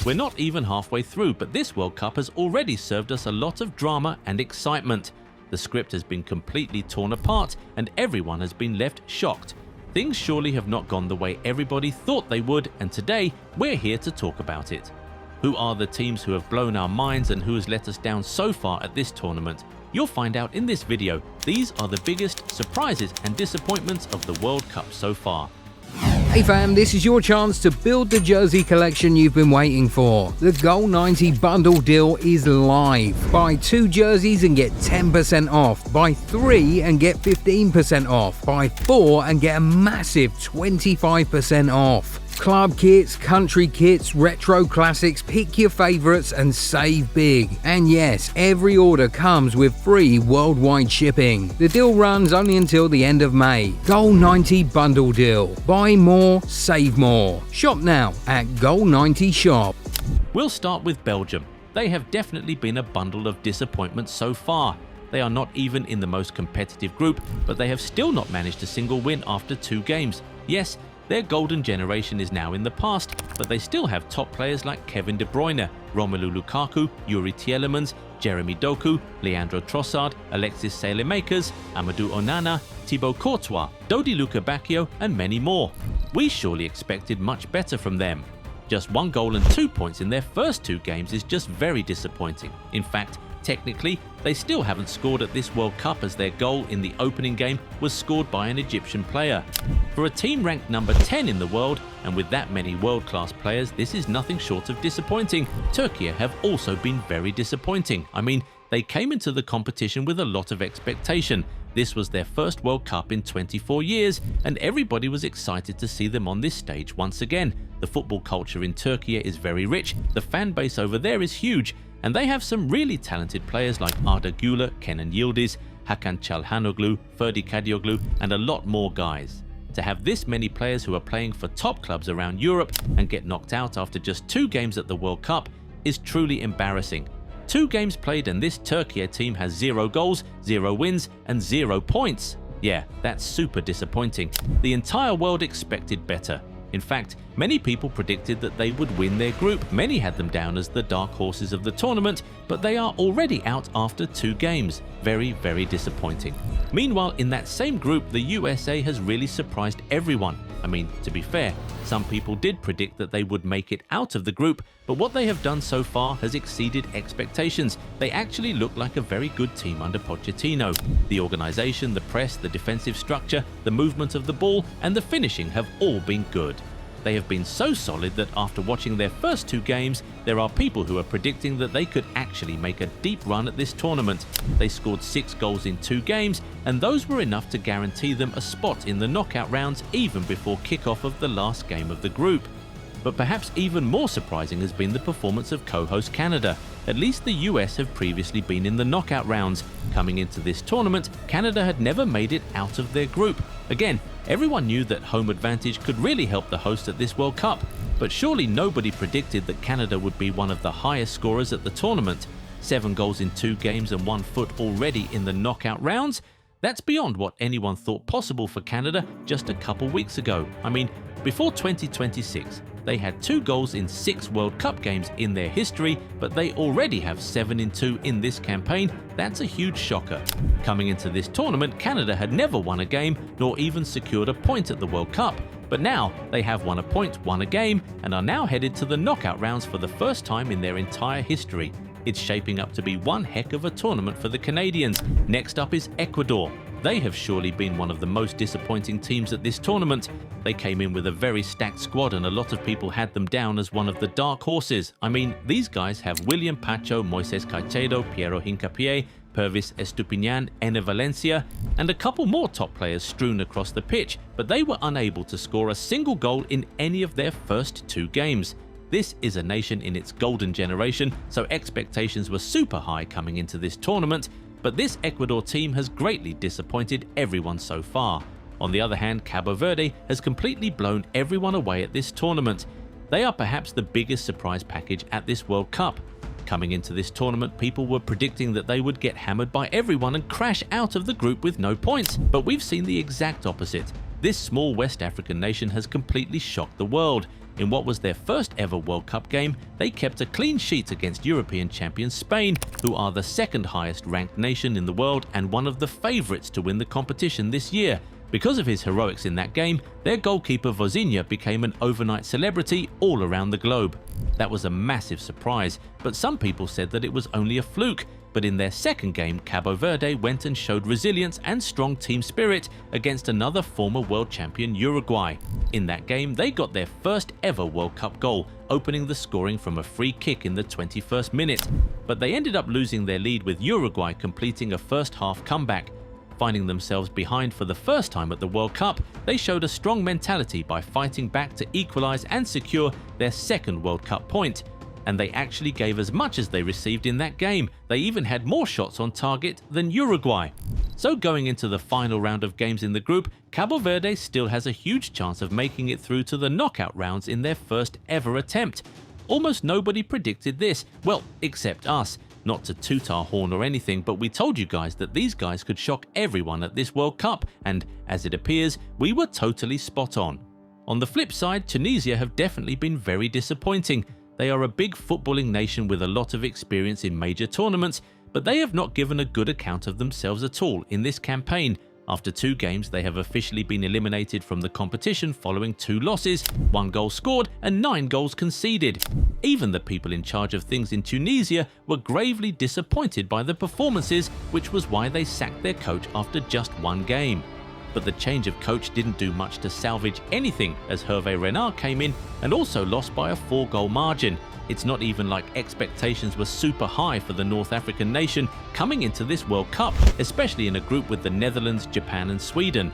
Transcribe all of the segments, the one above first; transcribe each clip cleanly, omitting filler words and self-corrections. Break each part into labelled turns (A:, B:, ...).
A: We're not even halfway through, but this World Cup has already served us a lot of drama and excitement. The script has been completely torn apart and everyone has been left shocked. Things surely have not gone the way everybody thought they would, and today we're here to talk about it. Who are the teams who have blown our minds and who has let us down so far at this tournament? You'll find out in this video. These are the biggest surprises and disappointments of the World Cup so far.
B: Hey fam, this is your chance to build the jersey collection you've been waiting for. The Goal90 bundle deal is live. Buy 2 jerseys and get 10% off. Buy 3 and get 15% off. Buy 4 and get a massive 25% off. Club kits, country kits, retro classics, pick your favorites and save big. And yes, every order comes with free worldwide shipping. The deal runs only until the end of May. Goal90 bundle deal. Buy more, save more. Shop now at Goal90 Shop.
A: We'll start with Belgium. They have definitely been a bundle of disappointments so far. They are not even in the most competitive group, but they have still not managed a single win after 2 games. Yes, their golden generation is now in the past, but they still have top players like Kevin De Bruyne, Romelu Lukaku, Yuri Tielemans, Jeremy Doku, Leandro Trossard, Alexis Saelemaekers, Amadou Onana, Thibaut Courtois, Dodi Lukebakio and many more. We surely expected much better from them. Just 1 goal and 2 points in their first 2 games is just very disappointing. In fact, technically, they still haven't scored at this World Cup, as their goal in the opening game was scored by an Egyptian player. For a team ranked number 10 in the world, and with that many world-class players, this is nothing short of disappointing. Turkey have also been very disappointing. I mean, they came into the competition with a lot of expectation. This was their first World Cup in 24 years, and everybody was excited to see them on this stage once again. The football culture in Turkey is very rich, the fan base over there is huge, and they have some really talented players like Arda Güler, Kenan Yildiz, Hakan Çalhanoğlu, Ferdi Kadioglu, and a lot more guys. To have this many players who are playing for top clubs around Europe and get knocked out after just 2 games at the World Cup is truly embarrassing. 2 games played and this Turkey team has 0 goals, 0 wins and 0 points. Yeah, that's super disappointing. The entire world expected better. In fact, many people predicted that they would win their group. Many had them down as the dark horses of the tournament, but they are already out after 2 games. Very, very disappointing. Meanwhile, in that same group, the USA has really surprised everyone. I mean, to be fair, some people did predict that they would make it out of the group, but what they have done so far has exceeded expectations. They actually look like a very good team under Pochettino. The organization, the press, the defensive structure, the movement of the ball, and the finishing have all been good. They have been so solid that after watching their first 2 games, there are people who are predicting that they could actually make a deep run at this tournament. They scored 6 goals in 2 games, and those were enough to guarantee them a spot in the knockout rounds even before kickoff of the last game of the group. But perhaps even more surprising has been the performance of co-host Canada. At least the US have previously been in the knockout rounds. Coming into this tournament, Canada had never made it out of their group. Again, everyone knew that home advantage could really help the host at this World Cup, but surely nobody predicted that Canada would be one of the highest scorers at the tournament. 7 goals in 2 games and 1 foot already in the knockout rounds? That's beyond what anyone thought possible for Canada just a couple weeks ago. I mean, before 2026, they had 2 goals in 6 World Cup games in their history, but they already have 7 in 2 in this campaign. That's a huge shocker. Coming into this tournament, Canada had never won a game nor even secured a point at the World Cup. But now they have won a point, won a game, and are now headed to the knockout rounds for the first time in their entire history. It's shaping up to be one heck of a tournament for the Canadians. Next up is Ecuador. They have surely been one of the most disappointing teams at this tournament. They came in with a very stacked squad and a lot of people had them down as one of the dark horses. I mean, these guys have William Pacho, Moises Caicedo, Piero Hincapié, Pervis Estupiñán, Ene Valencia, and a couple more top players strewn across the pitch, but they were unable to score a single goal in any of their first 2 games. This is a nation in its golden generation, so expectations were super high coming into this tournament, but this Ecuador team has greatly disappointed everyone so far. On the other hand, Cabo Verde has completely blown everyone away at this tournament. They are perhaps the biggest surprise package at this World Cup. Coming into this tournament, people were predicting that they would get hammered by everyone and crash out of the group with no points, but we've seen the exact opposite. This small West African nation has completely shocked the world. In what was their first ever World Cup game, they kept a clean sheet against European champions Spain, who are the second highest ranked nation in the world and one of the favourites to win the competition this year. Because of his heroics in that game, their goalkeeper Vozinha became an overnight celebrity all around the globe. That was a massive surprise, but some people said that it was only a fluke. But in their second game, Cabo Verde went and showed resilience and strong team spirit against another former world champion Uruguay. In that game, they got their first ever World Cup goal, opening the scoring from a free kick in the 21st minute. But they ended up losing their lead with Uruguay completing a first half comeback. Finding themselves behind for the first time at the World Cup, they showed a strong mentality by fighting back to equalise and secure their second World Cup point. And they actually gave as much as they received in that game. They even had more shots on target than Uruguay. So going into the final round of games in the group, Cabo Verde still has a huge chance of making it through to the knockout rounds in their first ever attempt. Almost nobody predicted this, well, except us. Not to toot our horn or anything, but we told you guys that these guys could shock everyone at this World Cup, and as it appears, we were totally spot on. On the flip side, Tunisia have definitely been very disappointing. They are a big footballing nation with a lot of experience in major tournaments, but they have not given a good account of themselves at all in this campaign. After 2 games, they have officially been eliminated from the competition following 2 losses, 1 goal scored and 9 goals conceded. Even the people in charge of things in Tunisia were gravely disappointed by the performances, which was why they sacked their coach after just 1 game. But the change of coach didn't do much to salvage anything, as Hervé Renard came in and also lost by a 4-goal margin. It's not even like expectations were super high for the North African nation coming into this World Cup, especially in a group with the Netherlands, Japan and Sweden.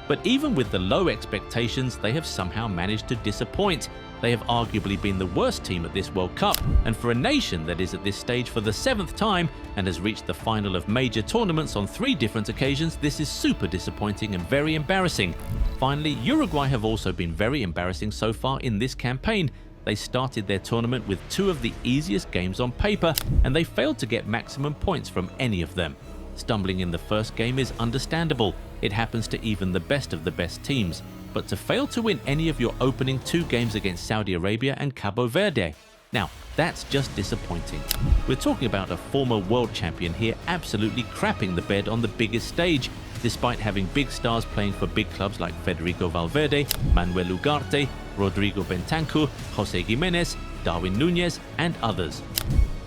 A: But even with the low expectations, they have somehow managed to disappoint. They have arguably been the worst team at this World Cup, and for a nation that is at this stage for the 7th time and has reached the final of major tournaments on 3 different occasions, this is super disappointing and very embarrassing. Finally, Uruguay have also been very embarrassing so far in this campaign. They started their tournament with 2 of the easiest games on paper, and they failed to get maximum points from any of them. Stumbling in the first game is understandable. It happens to even the best of the best teams. But to fail to win any of your opening 2 games against Saudi Arabia and Cabo Verde, now that's just disappointing. We're talking about a former world champion here absolutely crapping the bed on the biggest stage, despite having big stars playing for big clubs like Federico Valverde, Manuel Ugarte, Rodrigo Bentancur, Jose Gimenez, Darwin Núñez and others.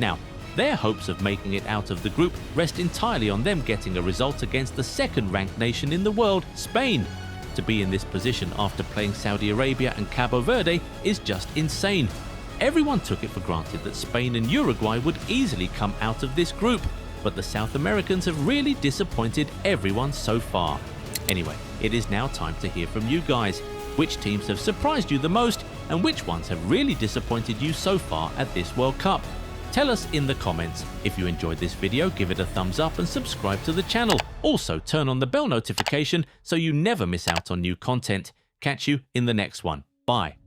A: Now, their hopes of making it out of the group rest entirely on them getting a result against the second-ranked nation in the world, Spain. To be in this position after playing Saudi Arabia and Cabo Verde is just insane. Everyone took it for granted that Spain and Uruguay would easily come out of this group, but the South Americans have really disappointed everyone so far. Anyway, it is now time to hear from you guys. Which teams have surprised you the most, and which ones have really disappointed you so far at this World Cup? Tell us in the comments. If you enjoyed this video, give it a thumbs up and subscribe to the channel. Also, turn on the bell notification so you never miss out on new content. Catch you in the next one. Bye.